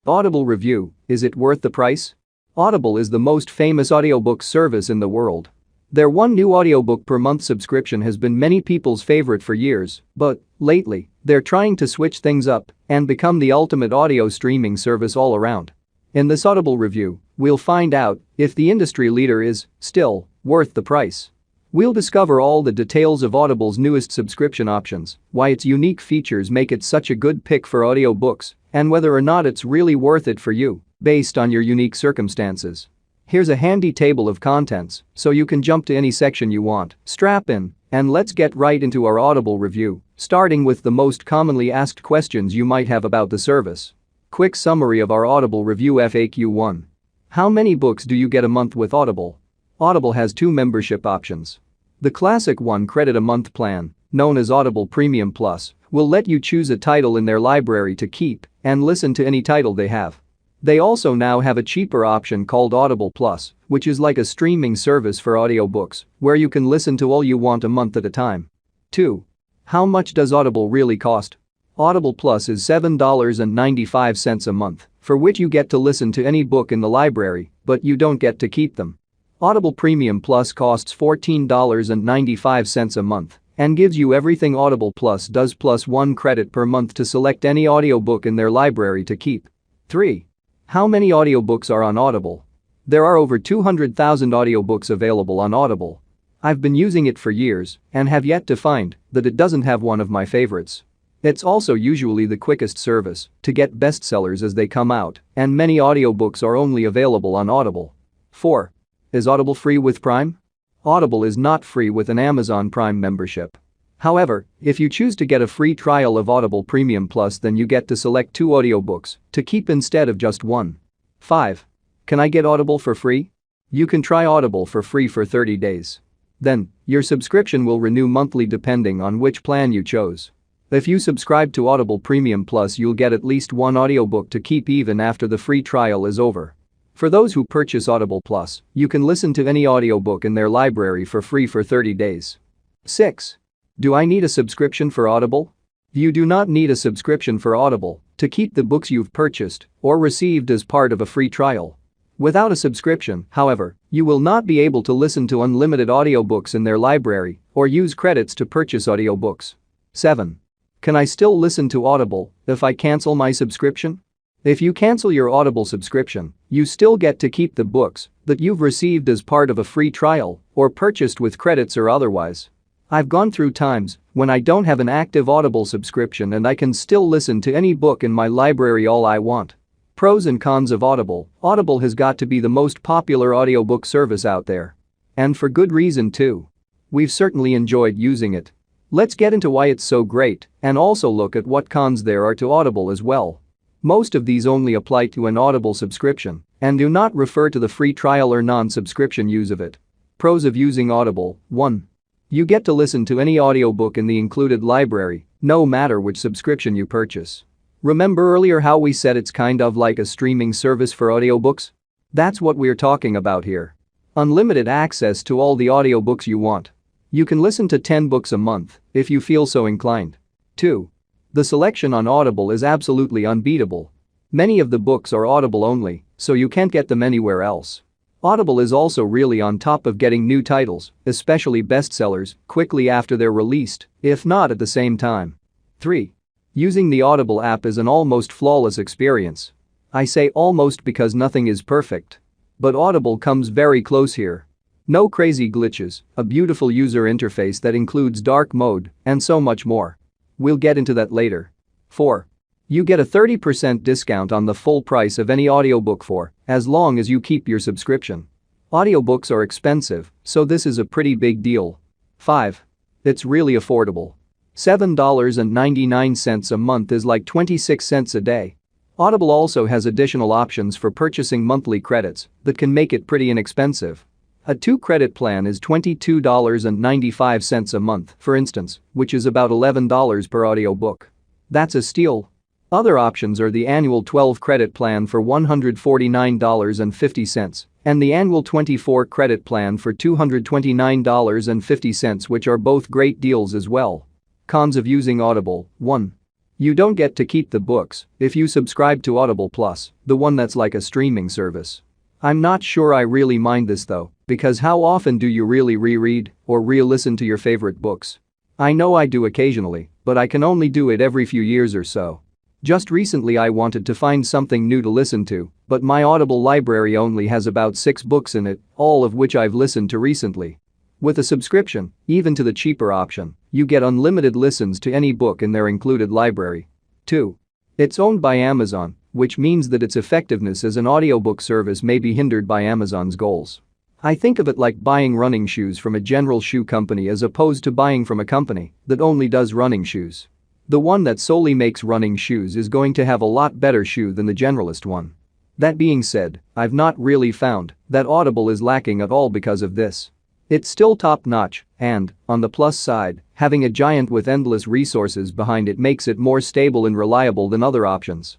Audible review, is it worth the price? Audible is the most famous audiobook service in the world. Their one new audiobook per month subscription has been many people's favorite for years, but lately, they're trying to switch things up and become the ultimate audio streaming service all around. In this Audible review, we'll find out if the industry leader is still worth the price. We'll discover all the details of Audible's newest subscription options, why its unique features make it such a good pick for audiobooks, and whether or not it's really worth it for you, based on your unique circumstances. Here's a handy table of contents, so you can jump to any section you want. Strap in, and let's get right into our Audible review, starting with the most commonly asked questions you might have about the service. Quick summary of our Audible review FAQ 1. How many books do you get a month with Audible? Audible has two membership options. The classic $1 a month plan, known as Audible Premium Plus, will let you choose a title in their library to keep and listen to any title they have. They also now have a cheaper option called Audible Plus, which is like a streaming service for audiobooks, where you can listen to all you want a month at a time. 2. How much does Audible really cost? Audible Plus is $7.95 a month, for which you get to listen to any book in the library, but you don't get to keep them. Audible Premium Plus costs $14.95 a month and gives you everything Audible Plus does plus 1 credit per month to select any audiobook in their library to keep. 3. How many audiobooks are on Audible? There are over 200,000 audiobooks available on Audible. I've been using it for years and have yet to find that it doesn't have one of my favorites. It's also usually the quickest service to get bestsellers as they come out, and many audiobooks are only available on Audible. 4. Is Audible free with Prime? Audible is not free with an Amazon Prime membership. However, if you choose to get a free trial of Audible Premium Plus, then you get to select 2 audiobooks to keep instead of just 1. 5. Can I get Audible for free? You can try Audible for free for 30 days. Then, your subscription will renew monthly depending on which plan you chose. If you subscribe to Audible Premium Plus, you'll get at least 1 audiobook to keep even after the free trial is over. For those who purchase Audible Plus, you can listen to any audiobook in their library for free for 30 days. 6. Do I need a subscription for Audible? You do not need a subscription for Audible to keep the books you've purchased or received as part of a free trial. Without a subscription, however, you will not be able to listen to unlimited audiobooks in their library or use credits to purchase audiobooks. 7. Can I still listen to Audible if I cancel my subscription? If you cancel your Audible subscription, you still get to keep the books that you've received as part of a free trial or purchased with credits or otherwise. I've gone through times when I don't have an active Audible subscription and I can still listen to any book in my library all I want. Pros and cons of Audible. Audible has got to be the most popular audiobook service out there. And for good reason too. We've certainly enjoyed using it. Let's get into why it's so great and also look at what cons there are to Audible as well. Most of these only apply to an Audible subscription and do not refer to the free trial or non-subscription use of it. Pros of using Audible. 1. You get to listen to any audiobook in the included library, no matter which subscription you purchase. Remember earlier how we said it's kind of like a streaming service for audiobooks? That's what we're talking about here. Unlimited access to all the audiobooks you want. You can listen to 10 books a month if you feel so inclined. 2. The selection on Audible is absolutely unbeatable. Many of the books are Audible only, so you can't get them anywhere else. Audible is also really on top of getting new titles, especially bestsellers, quickly after they're released, if not at the same time. 3. Using the Audible app is an almost flawless experience. I say almost because nothing is perfect. But Audible comes very close here. No crazy glitches, a beautiful user interface that includes dark mode, and so much more. We'll get into that later. 4. You get a 30% discount on the full price of any audiobook for as long as you keep your subscription. Audiobooks are expensive, so this is a pretty big deal. 5. It's really affordable. $7.99 a month is like 26 cents a day. Audible also has additional options for purchasing monthly credits that can make it pretty inexpensive. A 2-credit plan is $22.95 a month, for instance, which is about $11 per audiobook. That's a steal. Other options are the annual 12-credit plan for $149.50 and the annual 24-credit plan for $229.50, which are both great deals as well. Cons of using Audible. 1. You don't get to keep the books if you subscribe to Audible Plus, the one that's like a streaming service. I'm not sure I really mind this though, because how often do you really reread or re-listen to your favorite books? I know I do occasionally, but I can only do it every few years or so. Just recently I wanted to find something new to listen to, but my Audible library only has about 6 books in it, all of which I've listened to recently. With a subscription, even to the cheaper option, you get unlimited listens to any book in their included library. 2. It's owned by Amazon, which means that its effectiveness as an audiobook service may be hindered by Amazon's goals. I think of it like buying running shoes from a general shoe company as opposed to buying from a company that only does running shoes. The one that solely makes running shoes is going to have a lot better shoe than the generalist one. That being said, I've not really found that Audible is lacking at all because of this. It's still top-notch, and, on the plus side, having a giant with endless resources behind it makes it more stable and reliable than other options.